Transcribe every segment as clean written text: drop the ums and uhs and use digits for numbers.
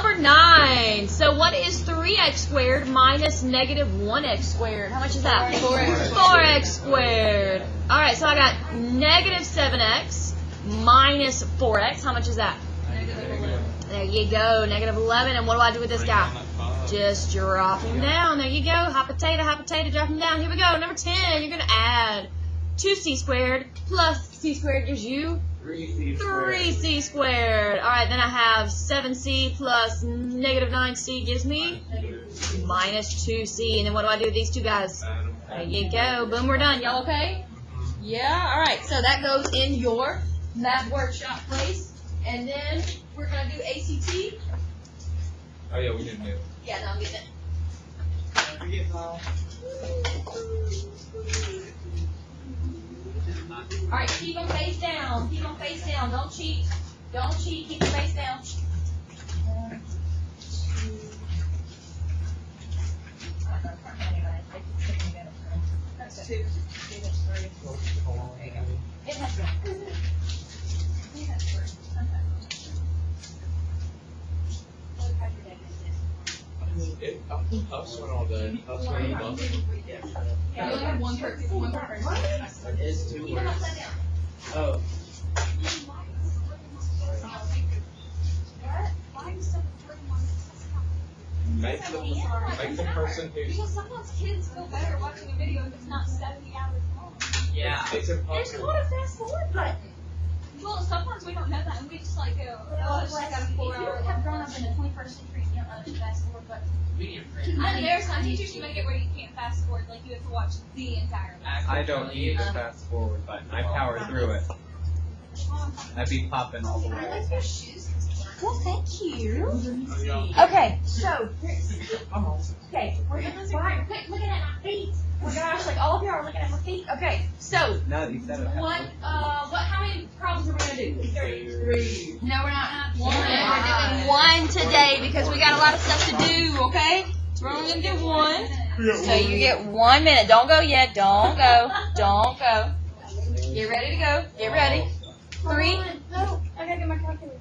Number 9. So what is 3x squared minus negative 1x squared? How much is that? 4x squared. All right, so I got negative 7x minus 4x. How much is that? There you go, negative 11. And what do I do with this guy? Just drop him down. There you go. Hot potato, drop him down. Here we go. Number 10, you're going to add 2c squared plus c squared gives you 3c squared. All right, then I have 7c plus negative 9c gives me minus 2c. And then what do I do with these two guys? There you go. Boom, we're done. Y'all okay? Yeah? All right, so that goes in your math workshop place. And then we're going to do ACT. Oh, yeah, we didn't do it. Yeah, no, I'm getting it. Don't forget, Paul. All right, keep them face down. Keep them face down. Don't cheat. Don't cheat. Keep them face down. 1, 2. That's 2. 3. It has to. It has 3. Us went all day. Us went all day. Yeah, we only have one person. It's 2 words. Oh. Make the person who. Because sometimes kids feel better watching a video if it's not 70 hours long. Yeah. It's There's impossible. not a fast forward button. Well, sometimes we don't know that, and we just like go, oh, it's just got a 4 hour. If you have grown up in the 21st century, you don't know the fast forward button. I mean, there are some teachers who make it where you can't fast forward, like you have to watch the entire lesson. I don't need the fast forward button. I power through it. I'd be popping all the I way. like your shoes. Well, thank you. Okay, so, okay, we're gonna quit looking at my feet. Oh my gosh, like all of you are looking at my feet. Okay, so, No, you said it. how many problems are we gonna do? 3. No, we're not. One. We're doing 1 today because we got a lot of stuff to do, okay? So we're only gonna do 1. So you get 1 minute. Don't go yet. Don't go. Don't go. Get ready to go. Get ready. 3. No, I gotta get my calculator.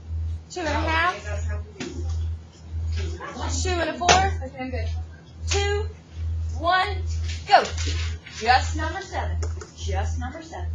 2.5. 2 and a 4. Okay, I'm good. 2, 1, go. Just number 7. Just number 7.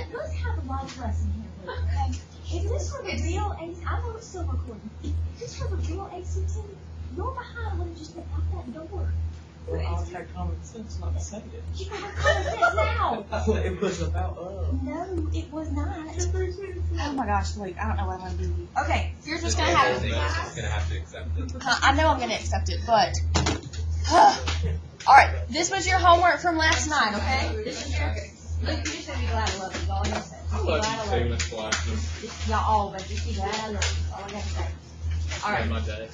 Let's have a live lesson here, Luke, okay? Is this for the real ACT? I know it's still recording. Is this for the real ACT? Your behind would have just been out that door. Well, I had common sense not to say it. You have common sense now. It was about No, it was not. Oh my gosh, Luke, I don't know what I'm going to do. Okay, here's what's going to happen. Just gonna have to accept it. I know I'm going to accept it, but... Alright, this was your homework from last night, okay? This is your... Luke, you just gotta be glad I love you. That's all I'm going to say. I Just be love glad I you love too, you. Miss Blackman. Just, y'all all, but just be glad I love you. That's all I got to say. Alright. My day.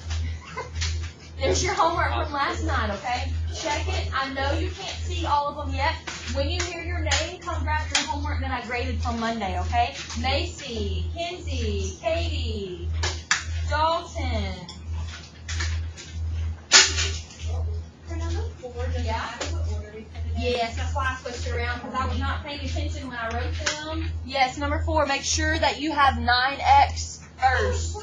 There's your homework from last night, okay? Check it. I know you can't see all of them yet. When you hear your name, come grab your homework that I graded from Monday, okay? Macy, Kenzie, Katie, Dalton. Yeah? Yes, that's why I switched it around, because I was not paying attention when I wrote them. Yes, number 4, make sure that you have 9x first.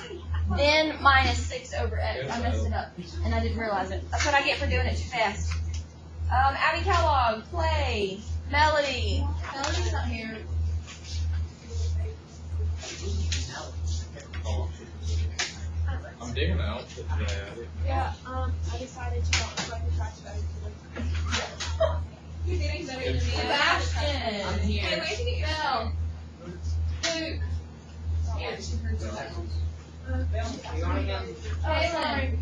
Then minus 6 over x. I messed it up, and I didn't realize it. That's what I get for doing it too fast. Abby Kellogg, Clay, Melody. Melody's not here. I'm digging out. Yeah, I decided to not look like a trash bag. You're getting better than me. Sebastian. I'm here. Hey, where'd you get your Bell. Luke. Here. You want to Oh, sorry.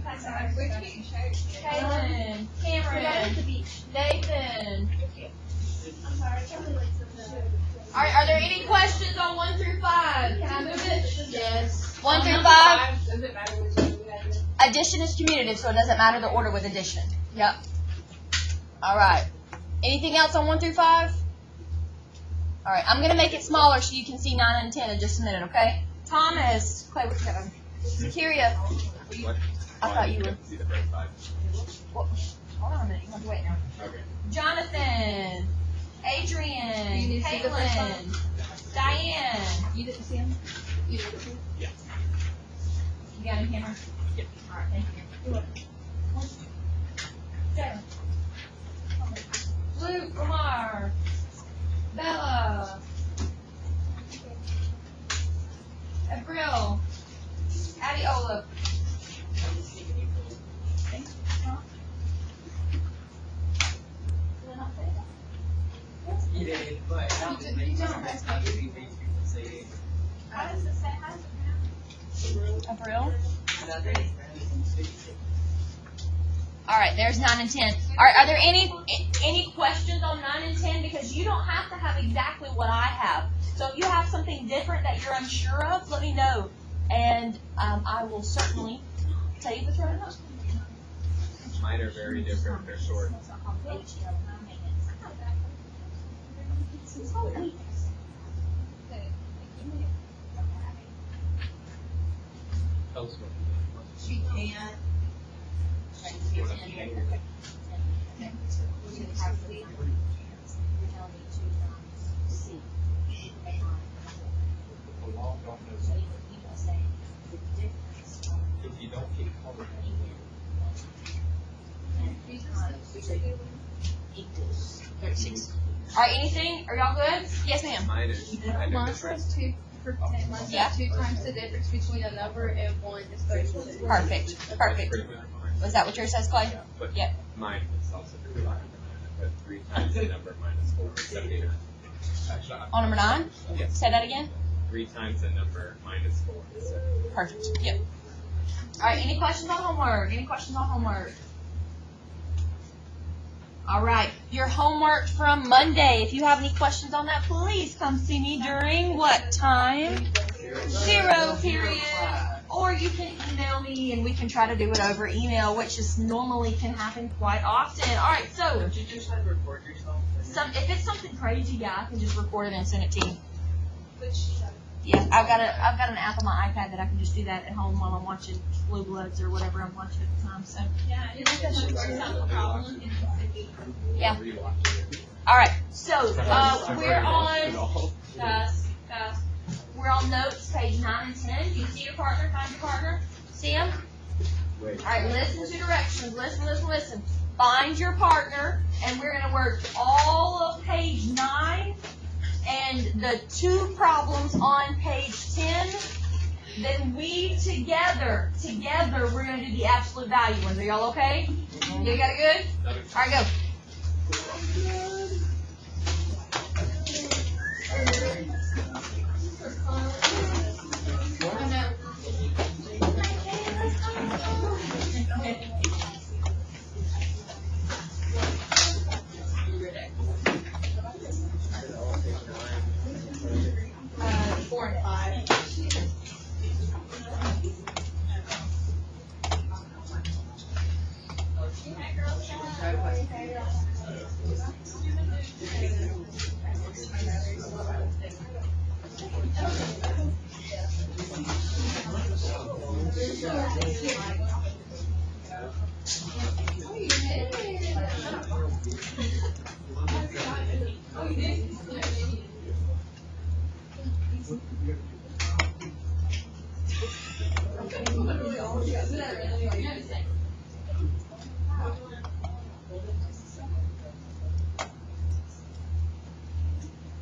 Where'd you get your shirt? Caitlin. We got it Cameron. at the beach. Nathan. I'm sorry. I can't really like some Alright, are there any questions on 1 through 5? Can I move it? Yes. 1 through 5? Does it matter which one we had? Addition is commutative, so it doesn't matter the order with addition. Yep. Alright. Anything else on 1 through 5? Alright, I'm going to make it smaller so you can see 9 and 10 in just a minute, okay? Thomas. Clay, what you got? Zakiria. What? I thought you were. See the first 5. Well, hold on a minute. You have to wait now. Okay. Jonathan. Adrian. You need to see the first Caitlin. Diane. You didn't see him? You didn't see him? Yeah. You got him, Cameron? Yeah. Alright, thank you. Sarah. Luke, Lamar. Bella. April. Addie Olaf. You did, but How does it say? How does it April. Alright, there's 9 and 10. Alright, are there any questions on 9 and 10? Because you don't have to have exactly what I have. So if you have something different that you're unsure of, let me know. And I will certainly tell you what's right. Mine are very different. They're short. Tell us what. She can't. The law don't know. If you don't keep color. Alright, anything? Are y'all good? Yes, ma'am. Mine is kind of Mine different. says 2. Mine Yeah. says 2 times the difference between a number and 1 is 32. Perfect. That's Perfect. pretty much mine. Was that what yours says, Clay? Yeah, but Yep. mine is also pretty hard. But 3 times the number minus 4 is 79. Actually, On number 9? Yes. Say that again. 3 times the number minus 4 is 79. Perfect. Yep. Alright, any questions on homework? Any questions on homework? Alright, your homework from Monday. If you have any questions on that, please come see me during what time? 0 period. Or you can email me and we can try to do it over email, which is normally can happen quite often. Alright, so Don't you just have to record yourself? if it's something crazy, yeah, I can just record it and send it to you. Which, Yeah, I've got an app on my iPad that I can just do that at home while I'm watching Blue Bloods or whatever I'm watching at the time. So yeah, it just works out the problem. yeah. rewatching it. All right. So we're on we're on notes page 9 and 10. Do you see your partner? Find your partner. See him? Wait. All right. Listen to directions. Listen. Find your partner, and we're gonna work all of page 9 and the 2 problems on page 10. Then we together, we're going to do the absolute value ones. Are y'all okay? You got it good? All right, go.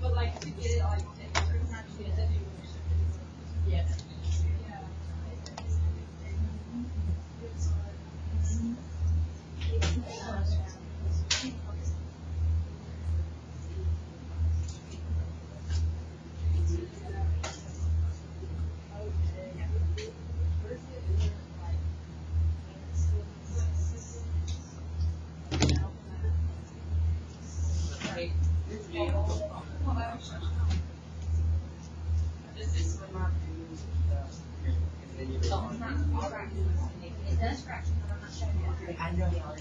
But like to get it like certain times you get it. Yes. It does fraction, but I'm not showing you. I know they are.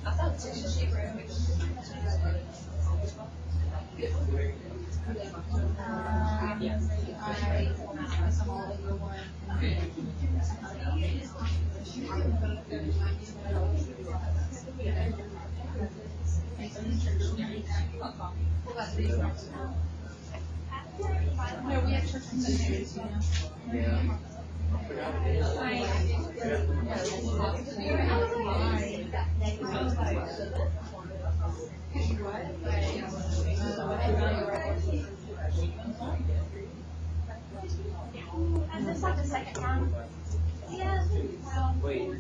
I thought it was cheaper. No, we have church on Sundays, you know. And this like the second time? Yeah. Well, Wait. we're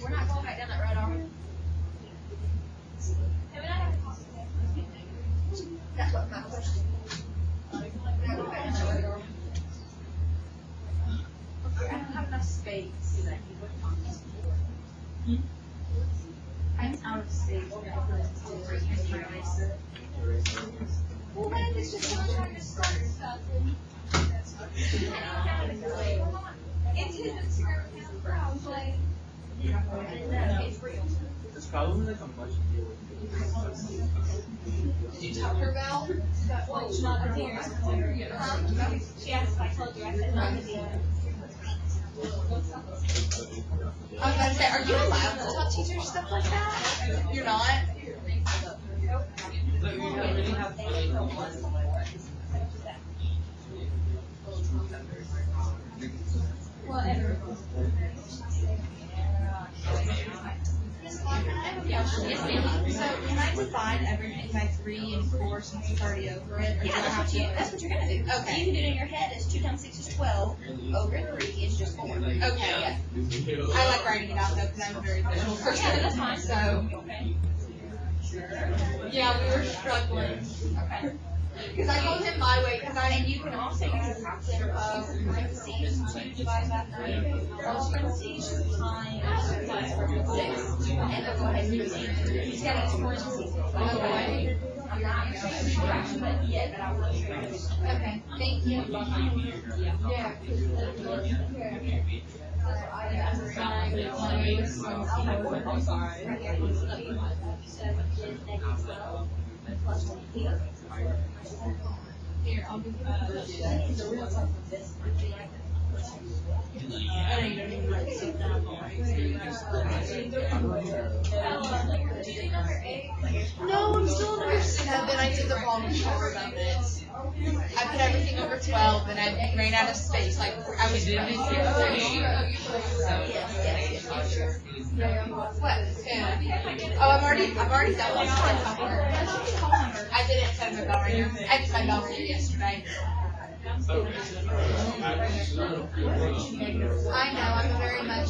not going back down that road, are we? No, we're not having coffee. That's what my question. We're not going back down that road, are we? I don't have enough space. I'm out of space. Well, then it's just not trying to start stuff. It's his Instagram account, bro. I was like, it's real. It's probably like a much deal. Did you talk to her about? Well, it's not here. She asked if I told you. I said, no, it's here. I was about to say, are you allowed to tell teachers stuff like that? You're not? Whatever. So can I divide everything by 3 and 4 since it's already over it? Or do I Yeah, have to? that's what you're gonna do. Okay. You can do it in your head as 2 times 6 is 12. Over 3 is just 4. Okay. I like writing it out though because I'm a very visual person. Yeah, that's fine. So, Okay. yeah, we were struggling. Okay. Because I told him my way, because I. And you can also use a calculator of parentheses to divide by 3. Close parentheses times 6. And then go ahead and use it. He's got to use parentheses. Okay. I'm not showing you fraction but yet, but I will show you. Okay, thank you. Yeah. Here, I'll do No, I'm still number 7. I did the wrong part of it. I put everything over 12 and I ran out of space. Like, I was doing Yes. What? Yeah. Oh, I've already done one. I didn't set my bell ringer. I did my bell ringer yesterday. I know, I'm very much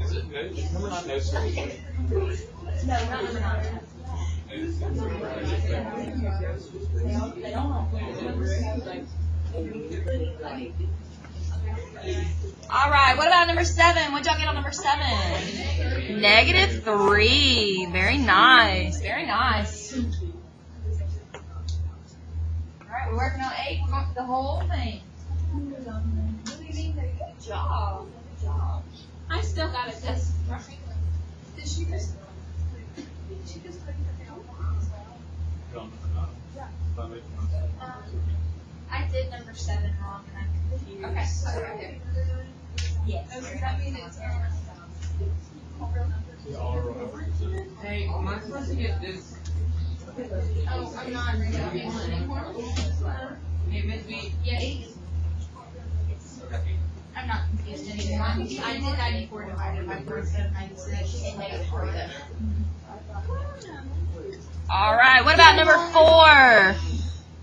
Is it good? Number 9 knows something. No, not number 9. All right, what about number 7? What'd y'all get on number 7? -3. Very nice. Very nice. All right, we're working on 8. We're going for the whole thing. Good job. Good job. I still got it. This. Did she just? I did number 7 wrong and I'm confused. Okay, okay. Yes. That means it's Hey, am I supposed to get this? Oh, I'm not reading anymore. Hey, Miss B. Yeah, 8. I'm not confused anymore. I did 94 divided by 4,796 and -4 then. All right, what about number 4?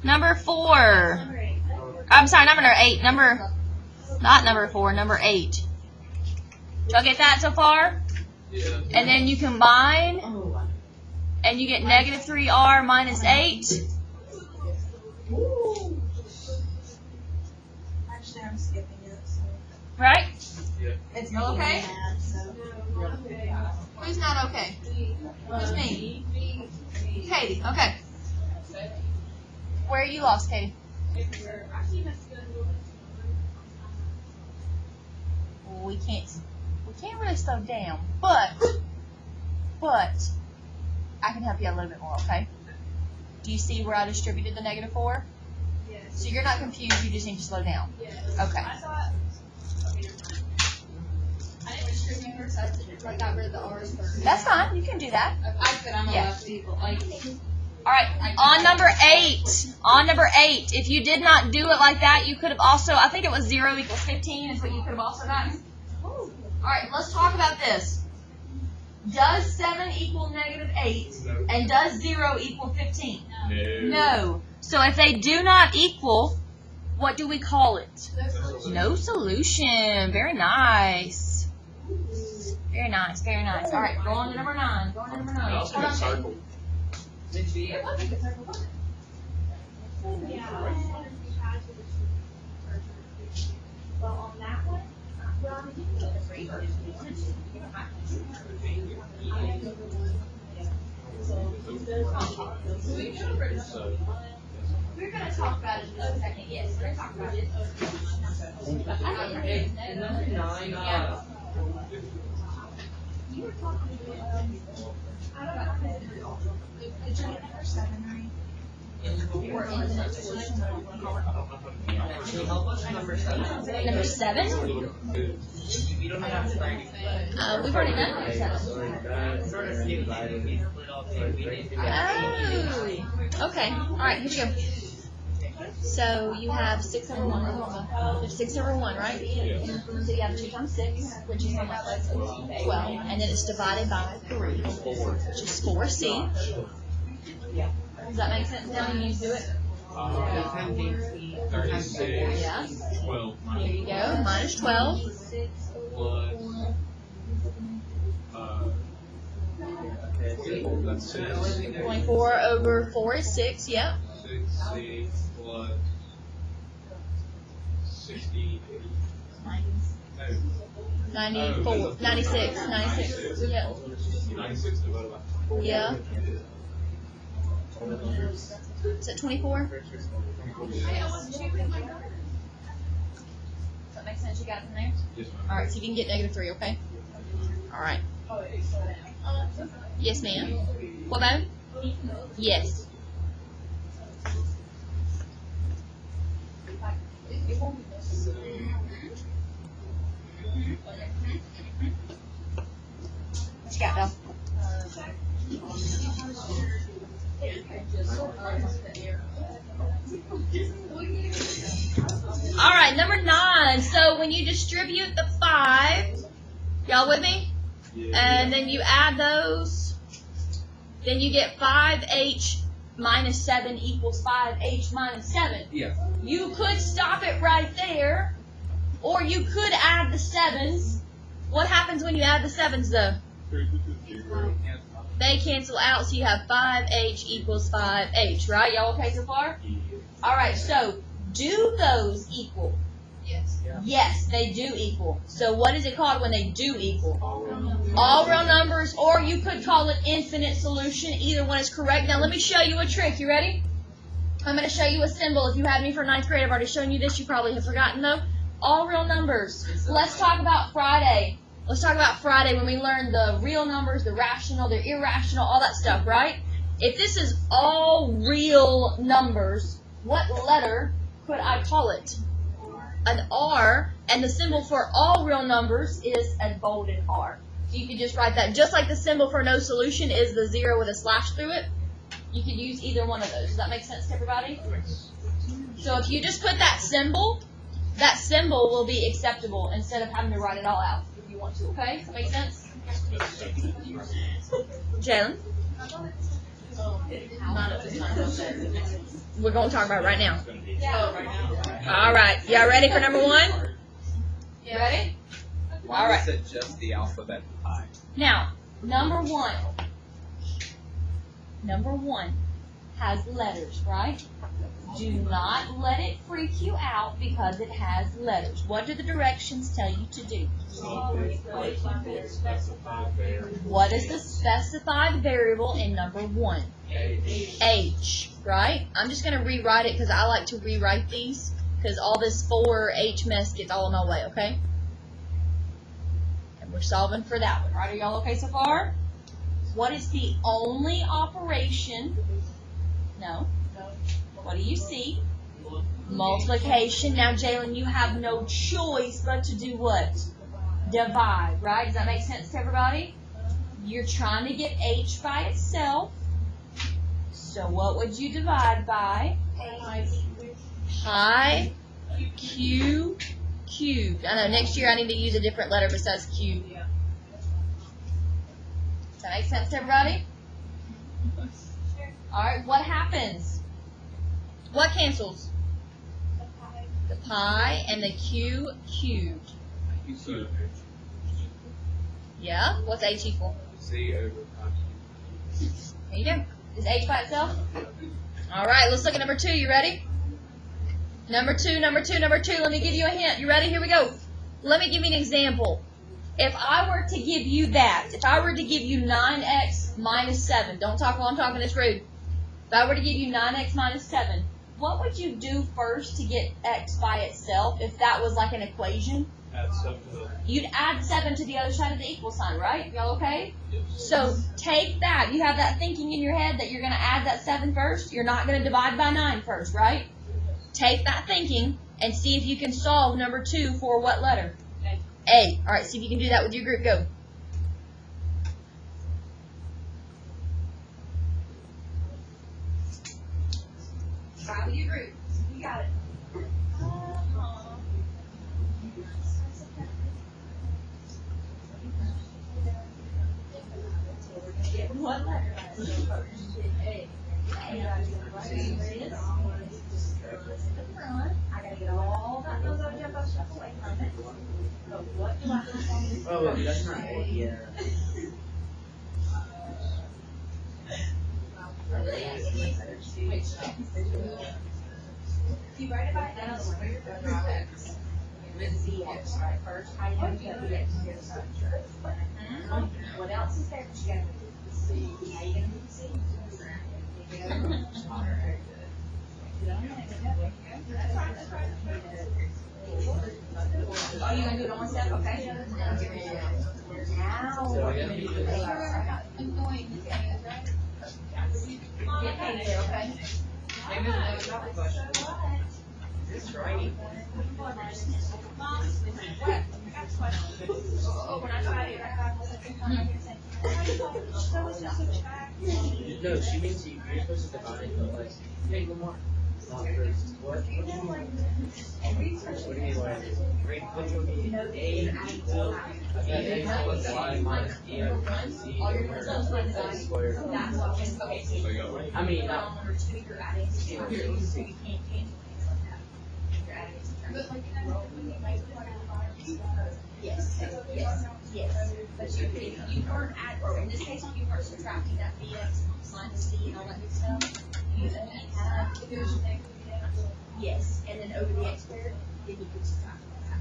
Number 4. I'm sorry, number 8. Not number 4, number 8. Did y'all get that so far? and then you combine, and you get negative 3r minus 8. Actually, I'm skipping it. So. Right? It's not okay? Who's not okay? Who's me? Katie, okay. Where are you lost, Katie? We can't really slow down, but I can help you a little bit more, okay? Do you see where I distributed the negative 4? Yes. So you're not confused, you just need to slow down. Yes. Okay. I didn't distribute her, so I got rid of the R's first. That's fine, you can do that. I said I'm a Yeah. lefty, but like. Alright, on number 8, if you did not do it like that, you could have also, I think it was 0 equals 15 is what you could have also gotten. Alright, let's talk about this. Does 7 equal negative 8? And does 0 equal 15? No. So if they do not equal, what do we call it? No solution. Very nice. Very nice, very nice. Alright, go on to number 9. Go on to number 9. Mouse in a circle. Well, on that one, well, I mean, you can get the free version. You don't have to. We're going to talk about it in a second. Yes, we're going to talk about it. Yeah. You were talking about, I don't know. Did you get number 7 right? Or infinite solution. Number 7? You don't have to We've already done number 7. Oh, okay. Alright, here we go. So you have 6 over 1. You have 6 over 1, right? So you have 2 times 6, which is how much? 12. And then it's divided by 3, which is 4c. Does that make sense now? You need to do it? 36. Yeah. 12. Here you go. Minus 12. Plus. That's 6. 24 over 4 is 6, yep. 6c plus 60. 94, 96, 96, yeah. 96 divided by 4. Yeah. Is that 24? Does that make sense? You got it from there? Yes, ma'am. Alright, so you can get negative 3, okay? Alright. Yes, ma'am. What, ma'am? Yes. What you got, Belle? Alright, number 9. So when you distribute the 5, y'all with me? And then you add those, then you get 5h minus 7 equals 5h minus 7. Yeah. You could stop it right there, or you could add the 7s. What happens when you add the 7s though? They cancel out, so you have 5h equals 5h, right? Y'all okay so far? Alright, so do those equal? Yes. Yes, they do equal. So what is it called when they do equal? All real numbers, or you could call it infinite solution. Either one is correct. Now let me show you a trick. You ready? I'm going to show you a symbol. If you had me for 9th grade, I've already shown you this. You probably have forgotten though. All real numbers. Let's talk about Friday. Let's talk about Friday when we learned the real numbers, the rational, the irrational, all that stuff, right? If this is all real numbers, what letter could I call it? An R, and the symbol for all real numbers is a bolded R. So you could just write that. Just like the symbol for no solution is the 0 with a slash through it, you could use either one of those. Does that make sense to everybody? So if you just put that symbol will be acceptable instead of having to write it all out if you want to, okay? Does that make sense? Jalen? We're going to talk about it right now. All right. Y'all ready for number 1? You ready? Why is it just the alphabet pi? Now, number one has letters, right? Do not let it freak you out because it has letters. What do the directions tell you to do? What is the specified variable in number one? H, right? I'm just going to rewrite it because I like to rewrite these because all this 4H mess gets all in my way, okay? And we're solving for that one, right? Are y'all okay so far? What is the only operation? No. What do you see? Multiplication. Now, Jalen, you have no choice but to do what? Divide, right? Does that make sense to everybody? You're trying to get H by itself. So what would you divide by? Pi Q cubed. I know, next year I need to use a different letter besides Q. Does that make sense to everybody? Alright, what happens? What cancels? The pi and the Q cubed. Yeah? What's H equal? C over pi. There you go. Is H by itself? Alright, let's look at number 2. You ready? Number 2. Let me give you a hint. You ready? Here we go. Let me give you an example. If I were to give you that, if I were to give you 9x minus 7, don't talk while I'm talking, it's rude. If I were to give you 9x minus 7, what would you do first to get x by itself if that was like an equation? Add 7 to the. You'd add 7 to the other side of the equal sign, right? Y'all okay? So take that. You have that thinking in your head that you're going to add that 7 first. You're not going to divide by 9 first, right? Take that thinking and see if you can solve number 2 for what letter? A. All right, see if you can do that with your group. Go. Try with your group. You got it. What letter? I gotta get all that little jumbo stuff away from it. But what do I have? Oh, that's not it. Yeah. You write it by X with ZX, right? First, I know you have the X here. What else is there? You gotta do C. How you gonna do C? That's right. Oh, you gonna do it on one step? Okay. Now. Get paid there, okay? Maybe there's another question. Is this right? No, she means you're supposed to divide it, but like, hey, good morning. Not first. What do you mean? What do you mean, like, what do you mean? A equal, A plus Y minus B minus C over X squared. I mean, Yes. But you weren't or in this case, you weren't subtracting that BX minus C and all that good stuff. You have, yes, and then over the X squared, then you could subtract that.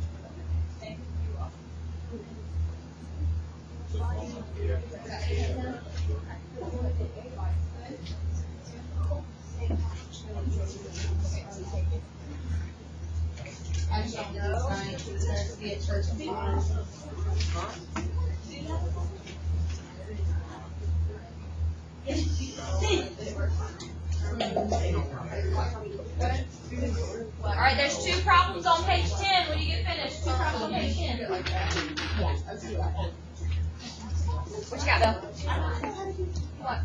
Thank you. I just don't know. It's be at church. Alright, there's 2 problems on page 10 when you get finished. 2 problems on page 10. What you got, Bill? What?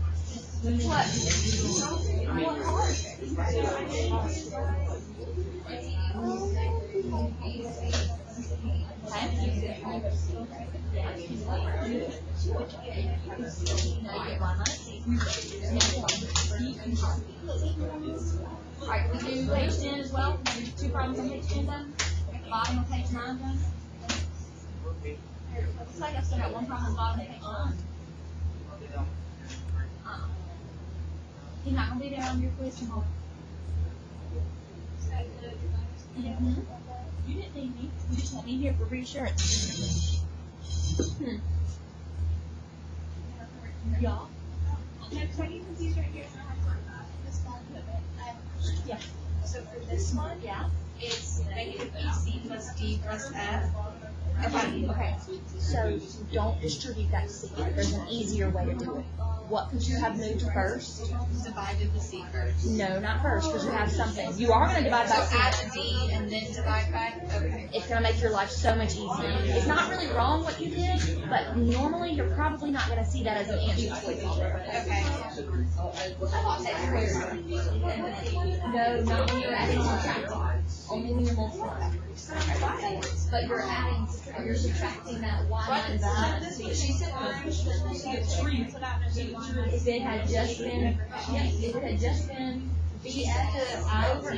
Alright, can we do page 10 as well? 2 problems on page 10 done? Bottom of page 9 done? Looks like I still got one problem bottom of page 1. He's not going to be there on your quiz tomorrow. Mm-hmm. You didn't need me. You just want me here for reassurance. Y'all? Yeah. So for this one, Yeah. it's negative BC plus D plus F. Okay. So don't distribute that to C. There's an easier way to do it. What could you have moved first? Divided the C first. No, not first, because you have something. You are going to divide by So add C. the D and then divide by. Okay. It's going to make your life so much easier. It's not really wrong what you did, but normally you're probably not going to see that as an answer quick. Okay. No, not when you're adding or subtracting. Only when you're multiplying. But you're subtracting that y minus that. She said If it had just been, BX over A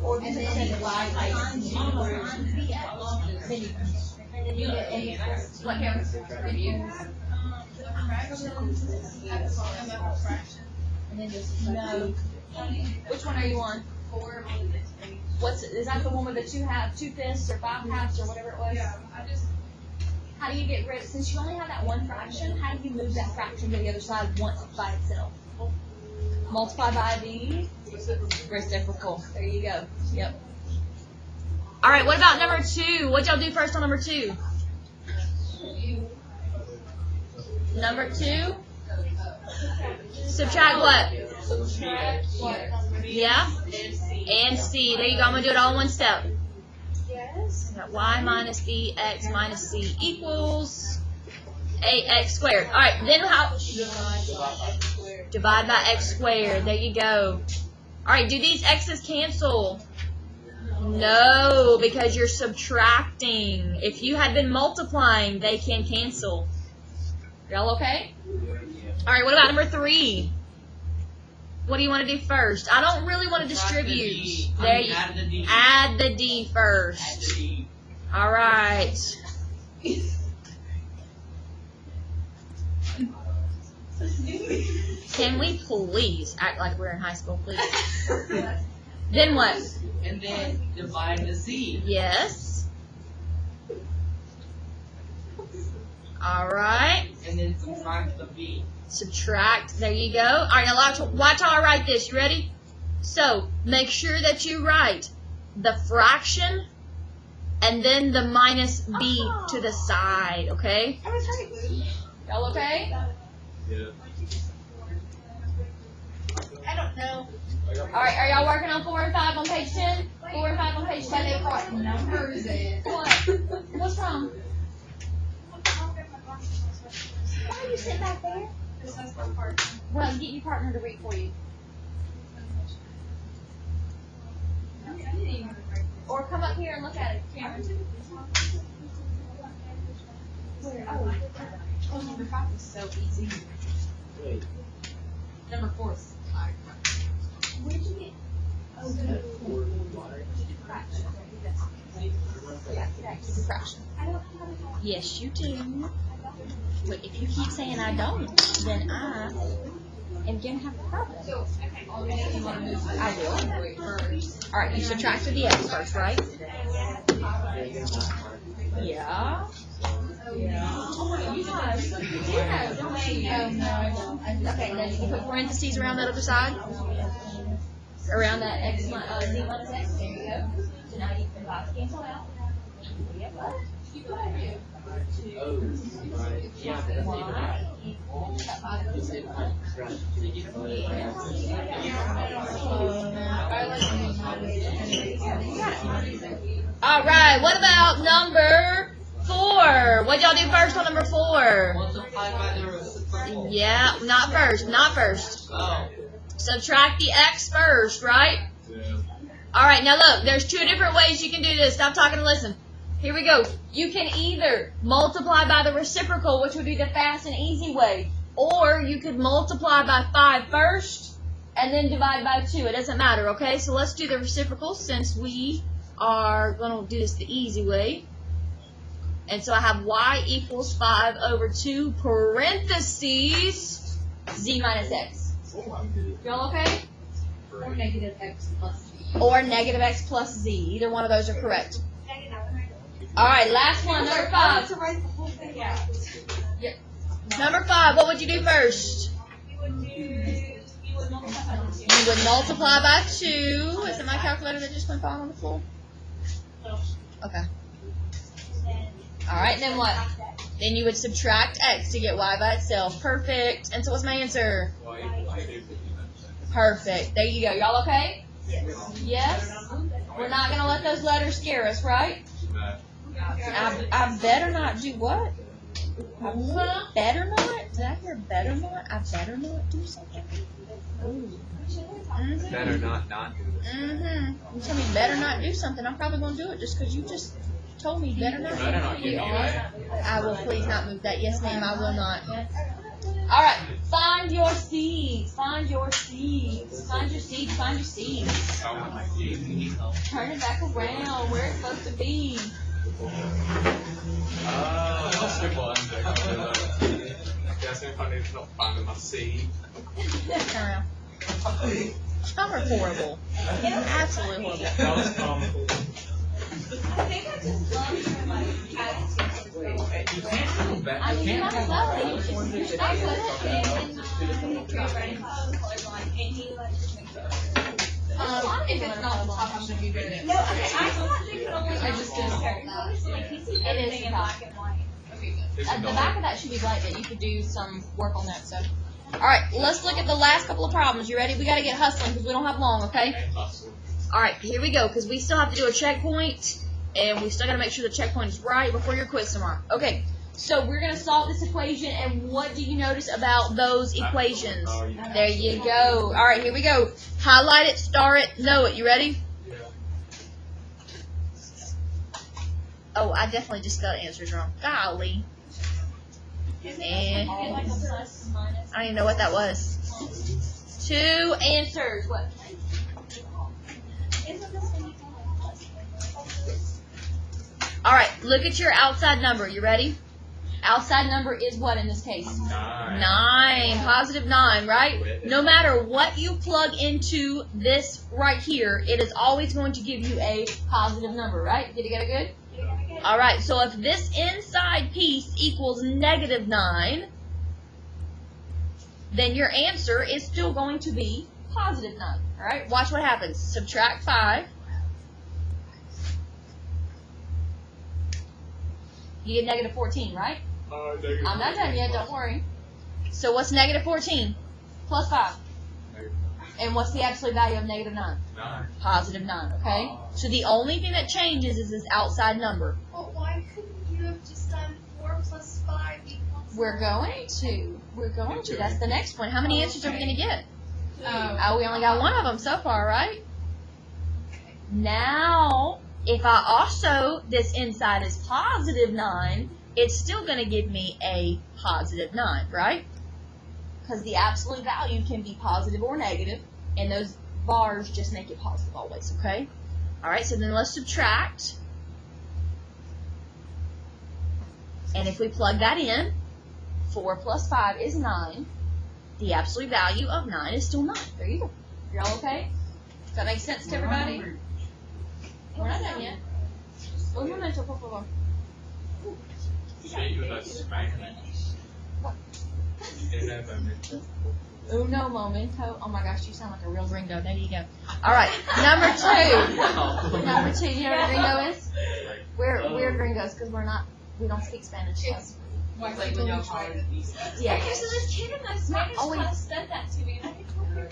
over, and then y times BX, then you get A. What counts? And then just, no. Which one are you on? Is that the one with the 2/5 or 5/2 or whatever it was? Yeah, How do you get rid, since you only have that one fraction, how do you move that fraction to the other side once it's by itself? Multiply by the reciprocal. There you go. Yep. All right, what about number 2? What y'all do first on number 2? Number 2? Subtract what? Yeah? And C. There you go. I'm going to do it all in one step. Yes. Got y minus bx minus c equals ax squared. All right, then how? Divide by x squared. There you go. All right, do these x's cancel? No, because you're subtracting. If you had been multiplying, they can cancel. Y'all okay? All right, what about number 3? What do you want to do first? I don't really want to distribute. There you Add the D. add the D Add first. the D. All right. Can we please act like we're in high school, please? Then what? And then divide the Z. Yes. All right. And then subtract the B. Subtract. There you go. All right, now watch how I write this. You ready? So make sure that you write the fraction and then the minus b to the side. Okay? I was right. Y'all okay? Yeah. I don't know. All right. Are y'all working on 4 and 5 on page 10? 4 and 5 on page But 10. they brought numbers in. What? What's wrong? Why are you sitting back there? This is my part. Well, get your partner to read for you. Or come up here and look at it. Cameron. Oh, number 5 is so easy. Number 4 is hard. Where'd you get? Oh, good. Fraction. Yeah, it's a fraction. Yes, you do. But if you keep saying I don't, then I am going to have a problem. You want to move I will. first. All right, you subtracted the x first, right? Yeah. Oh my gosh. Yeah, don't you? Oh, no, I don't. Okay, then you can put parentheses around that other side. Around that x z minus x. There you go. So now you can box cancel out. Yep. All right. What about number 4? What y'all do first on number 4? Multiply by the reciprocal. Yeah, not first. Not first. Oh. Subtract the x first, right? Yeah. All right. Now look, there's 2 different ways you can do this. Stop talking and listen. Here we go. You can either multiply by the reciprocal, which would be the fast and easy way, or you could multiply by 5 first and then divide by 2. It doesn't matter, okay? So let's do the reciprocal since we are going to do this the easy way. And so I have y equals 5 over 2 parentheses z minus x. Y'all okay? Or negative x plus z. Or negative x plus z. Either one of those are correct. All right, last one, number 5. To write the whole thing out. Number 5, what would you do first? You would multiply by 2. You would multiply by 2. Is it my calculator that just went falling on the floor? Okay. All right, then what? Then you would subtract x to get y by itself. Perfect. And so what's my answer? Perfect. There you go. Y'all okay? Yes? We're not going to let those letters scare us, right? I better not do what? I better not? Did I hear better not? I better not do something? Ooh. Mm-hmm. Better not do this. Mm-hmm. You tell me better not do something, I'm probably going to do it just because you just told me better not. Better not give me that. I will please not move that. Yes, ma'am, I will not. All right. Find your seeds. Find your seeds. Find your seeds. Find your seeds. Turn it back around where it's supposed to be. That's the one. Guessing if I need to not find my seed. Turn around. Some are horrible. Absolutely horrible. That was comical. I think I just love my attitude. I mean, you're not slowly. You're not good. If it's not the top, I'm going to be good at it. No, I thought they could only I just didn't have care. everything in black and white. Okay, good. At the back of that should be bright, that you could do some work on that. So, all right, let's look at the last couple of problems. You ready? We got to get hustling because we don't have long. Okay. All right, here we go. Because we still have to do a checkpoint, and we still got to make sure the checkpoint is right before your quiz tomorrow. Okay. So we're gonna solve this equation, and what do you notice about those equations? There you go. All right, here we go. Highlight it, star it, know it. You ready? Oh, I definitely just got answers wrong. Golly. And I don't even know what that was. 2 answers. What? All right, look at your outside number. You ready? Outside number is what in this case? 9. Positive 9, right? No matter what you plug into this right here, it is always going to give you a positive number, right? Did you get it good? All right, so if this inside piece equals negative 9, then your answer is still going to be positive 9. All right, watch what happens. Subtract 5. You get negative 14, right? I'm not done yet, don't worry. So what's negative 14? Plus 5. And what's the absolute value of negative 9? 9. Positive 9, okay? So the only thing that changes is this outside number. Well, why couldn't you have just done 4 plus 5 equals We're going to. We're going to. That's the next one. How many answers are we going to get? Oh, we only got one of them so far, right? Now, if I also, this inside is positive 9, it's still going to give me a positive 9, right? Because the absolute value can be positive or negative, and those bars just make it positive always, okay? All right, so then let's subtract. And if we plug that in, 4 plus 5 is 9. The absolute value of 9 is still 9. There you go. You're all okay? Does that make sense to everybody? We're not done yet. Un momento, por favor. Uno momento. Oh my gosh, you sound like a real gringo. There you go. All right, number 2. Number 2. You know what a gringo is? We're gringos because we don't speak Spanish. So. Yeah. Okay, so this kid in my Spanish always- class said that to me, and I think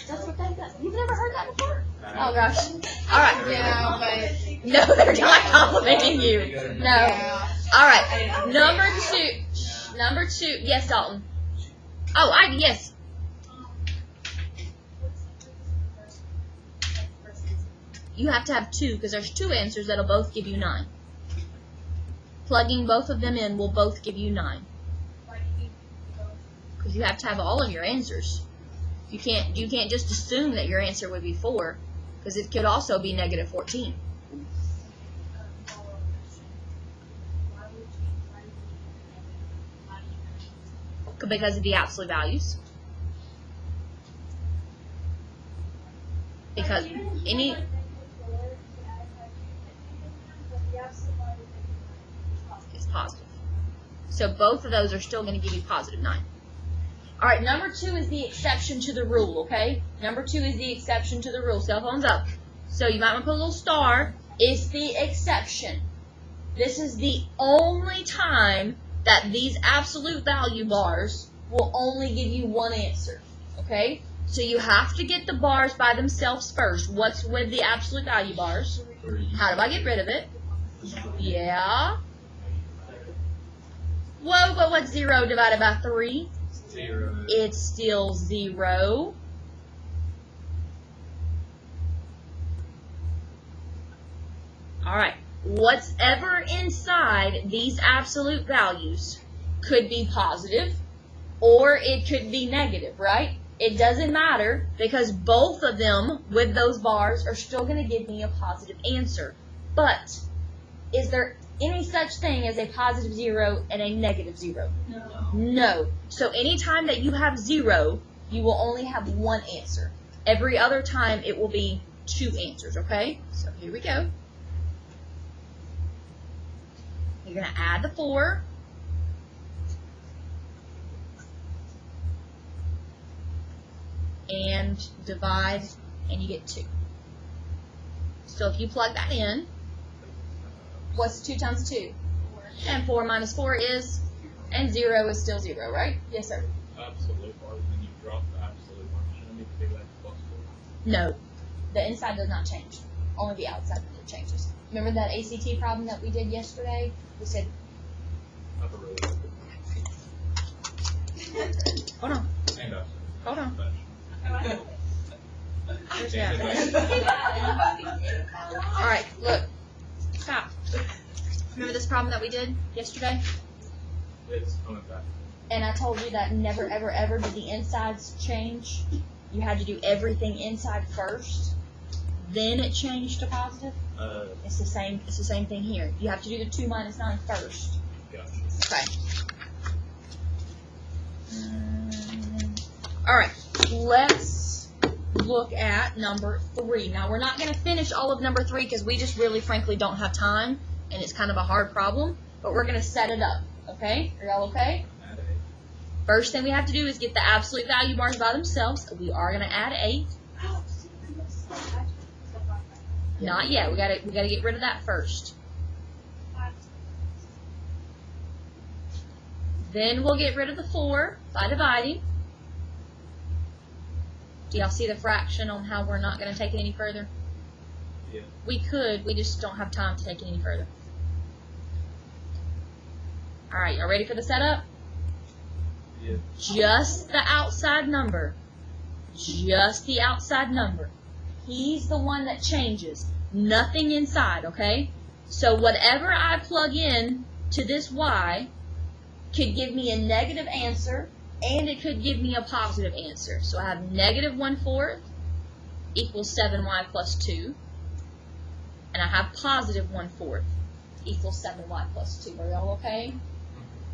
That's what that does. You've never heard that before? Oh gosh. All right. Yeah, but No, they're not complimenting you. No. yeah. All right. Number 2. Number 2. Yes, Dalton. Oh, yes. You have to have 2 because there's 2 answers that'll both give you 9. Plugging both of them in will both give you 9. Because you have to have all of your answers. You can't just assume that your answer would be 4 because it could also be negative 14. because of the absolute values. Because any... is positive. So both of those are still going to give you positive 9. All right, number 2 is the exception to the rule, okay? Number 2 is the exception to the rule. Cell phone's up. So you might want to put a little star. It's the exception. This is the only time that these absolute value bars will only give you one answer, okay? So you have to get the bars by themselves first. What's with the absolute value bars? How do I get rid of it? Yeah. Whoa, but what's 0 divided by 3? 0. It's still 0. All right. Whatever inside these absolute values could be positive or it could be negative, right? It doesn't matter because both of them with those bars are still going to give me a positive answer. But is there any such thing as a positive 0 and a negative 0? No. No. So anytime that you have 0, you will only have one answer. Every other time it will be 2 answers, okay? So here we go. You're going to add the 4. And divide, and you get 2. So if you plug that in, what's 2 times 2? 4. And 4 minus 4 is, and 0 is still 0, right? Yes, sir. Absolute bar, then you drop the absolute one. Shouldn't it be like +4? No. The inside does not change. Only the outside that changes. Remember that ACT problem that we did yesterday? We said, Not a really good hold on, And up. hold on. But Where's that? All right, look. Stop. Remember this problem that we did yesterday? it's coming back. And I told you that never, ever, ever did the insides change. You had to do everything inside first. Then it changed to positive. It's the same. It's the same thing here. You have to do the 2 minus 9 first. Gotcha. Okay. All right. Let's look at number 3. Now we're not going to finish all of number 3 because we just really, frankly, don't have time, and it's kind of a hard problem. But we're going to set it up. Okay? Are y'all okay? Add First thing we have to do is get the absolute value bars by themselves. We are going to add 8. Not yet. We gotta get rid of that first. Then we'll get rid of the 4 by dividing. Do y'all see the fraction on how we're not going to take it any further? Yeah. We could. We just don't have time to take it any further. All right. Y'all ready for the setup? Yeah. Just the outside number. Just the outside number. He's the one that changes. Nothing inside, okay? So whatever I plug in to this y could give me a negative answer, and it could give me a positive answer. So I have negative 1/4 equals 7y plus 2. And I have positive 1/4 equals 7y plus 2. Are y'all okay?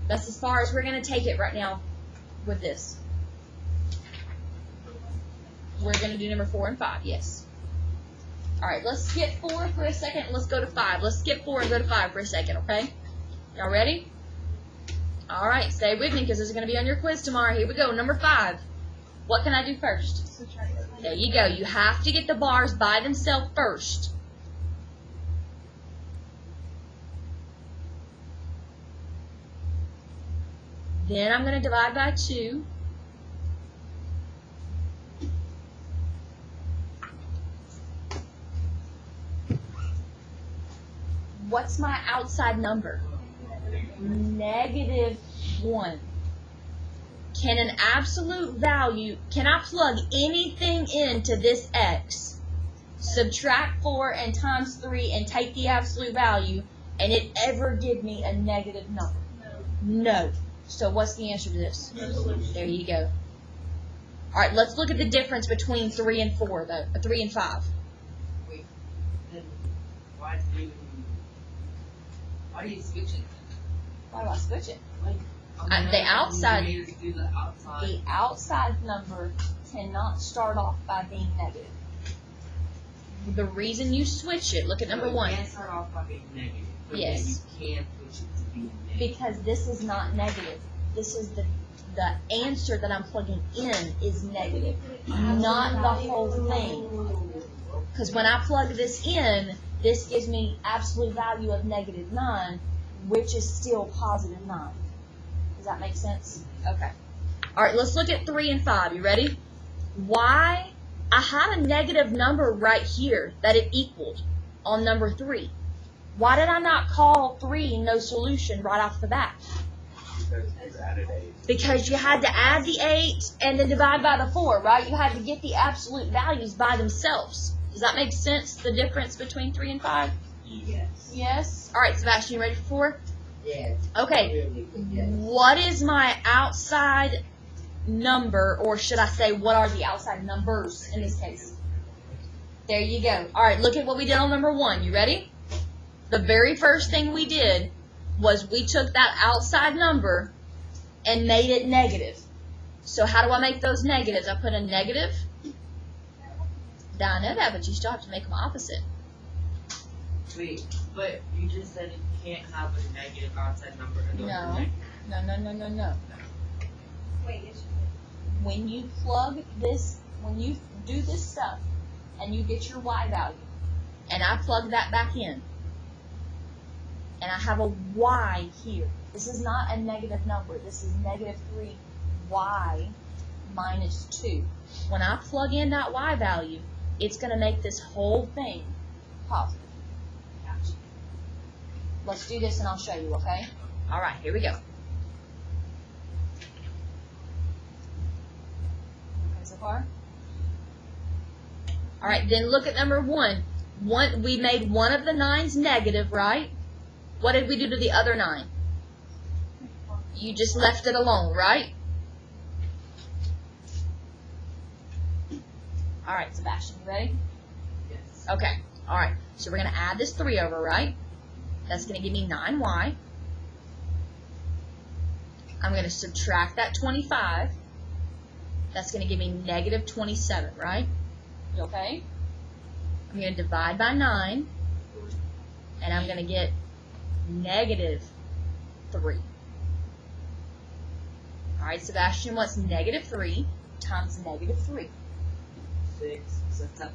That's as far as we're going to take it right now with this. We're going to do number 4 and 5, yes. All right, let's skip 4 for a second. Let's go to 5. Let's skip 4 and go to 5 for a second, okay? Y'all ready? All right, stay with me because this is going to be on your quiz tomorrow. Here we go. Number 5. What can I do first? There you go. You have to get the bars by themselves first. Then I'm going to divide by 2. What's my outside number? Negative 1. Can an absolute value, can I plug anything into this x, subtract 4 and times 3 and take the absolute value, and it ever give me a negative number? No. So what's the answer to this? There you go. All right, let's look at the difference between 3 and 4, though. 3 and 5. Wait, then why do you switch it? Why do I switch it? Like, The outside, You do the outside. the outside number cannot start off by being negative. The reason you switch it, look at number So it 1. can start off by being negative. But Yes. then you can switch it to being negative. Because this is not negative. This is the answer that I'm plugging in is negative, not the whole thing. Because when I plug this in, this gives me absolute value of -9, which is still positive 9. Does that make sense? Okay. All right, let's look at 3 and 5. You ready? Why? I had a negative number right here that it equaled on number 3. Why did I not call 3 no solution right off the bat? Because you added 8. Because you had to add the 8 and then divide by the 4, right? You had to get the absolute values by themselves. Does that make sense, the difference between 3 and 5? Yes. Yes? All right, Sebastian, you ready for 4? Yes. Okay. Really good, yes. What is my outside number, or should I say, what are the outside numbers in this case? There you go. All right, look at what we did on number 1. You ready? The very first thing we did was we took that outside number and made it negative. So how do I make those negatives? I put a negative. Now, I know that, but you still have to make them opposite. Wait, but you just said it can't have a negative outside number. And No. No. Wait, it's When you plug this, when you do this stuff, and you get your y value, and I plug that back in, and I have a y here. This is not a negative number. This is -3y minus 2. When I plug in that y value, it's going to make this whole thing positive. Let's do this and I'll show you, okay? All right, here we go. Okay, so far? All right, then look at number 1. We made one of the 9's negative, right? What did we do to the other 9? You just left it alone, right? All right, Sebastian, you ready? Yes. Okay, all right. So we're going to add this 3 over, right? That's going to give me 9y. I'm going to subtract that 25. That's going to give me -27, right? You okay? I'm going to divide by 9. And I'm going to get -3. All right, Sebastian, what's -3 times -3? 6. So 7.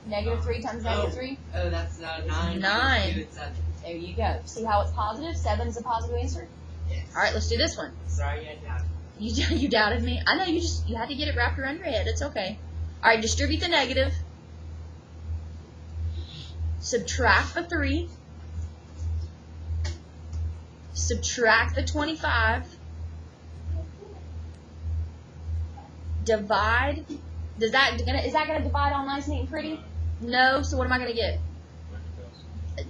-3 times -3? Oh, that's 9. 9. Do it 7. There you go. See how it's positive? 7 is a positive answer. Yes. All right, let's do this one. Sorry, I doubted. You doubted me. I know you had to get it wrapped around your head. It's okay. All right, distribute the negative. Subtract the 3. Subtract the 25. Divide. Is that gonna divide all nice, neat, and pretty? No. So what am I gonna get?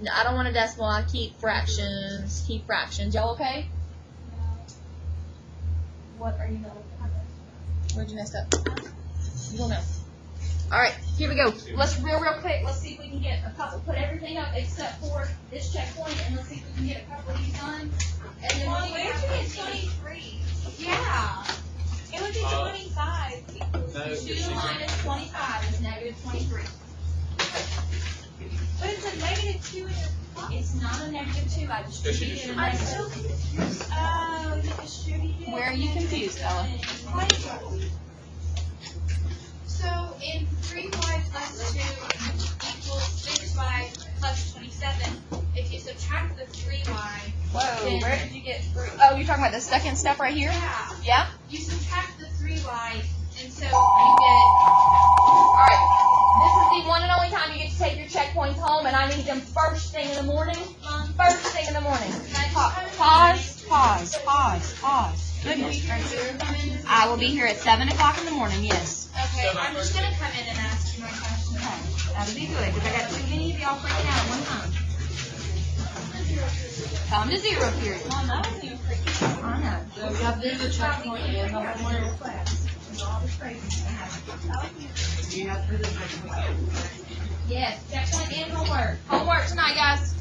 No, I don't want a decimal. I keep fractions. Keep fractions. Y'all okay? What are you doing? Where'd you mess up? You don't know. All right, here we go. Let's real quick. Let's see if we can get a couple. Put everything up except for this checkpoint, and let's see if we can get a couple of these done. And then Well, we where'd you get 23? Yeah. It would be 25. 2 minus 25 is -23. But it's a -2 in your box. It's not a -2. I distributed a I'm negative. so confused. Oh, you distributed. Where are you confused, Ella? So in 3y plus 2 equals 6y plus 27, if you subtract the 3y, Whoa, where did you get 3? Oh, you're talking about the second step right here? yeah, Yeah? you subtract the 3y, and so you get, Alright. This is the one and only time you get to take your checkpoints home, and I need them first thing in the morning. First thing in the morning. Pause. I will be here at 7 o'clock in the morning, yes. okay, I'm just going to come in and ask you my question. That'll be good, because I got too many of y'all freaking out at one time. Come to 0 period. I know. So we have this a checkpoint and the homework class. You have to do the checkpoint. Yes, checkpoint and homework. Homework tonight, guys.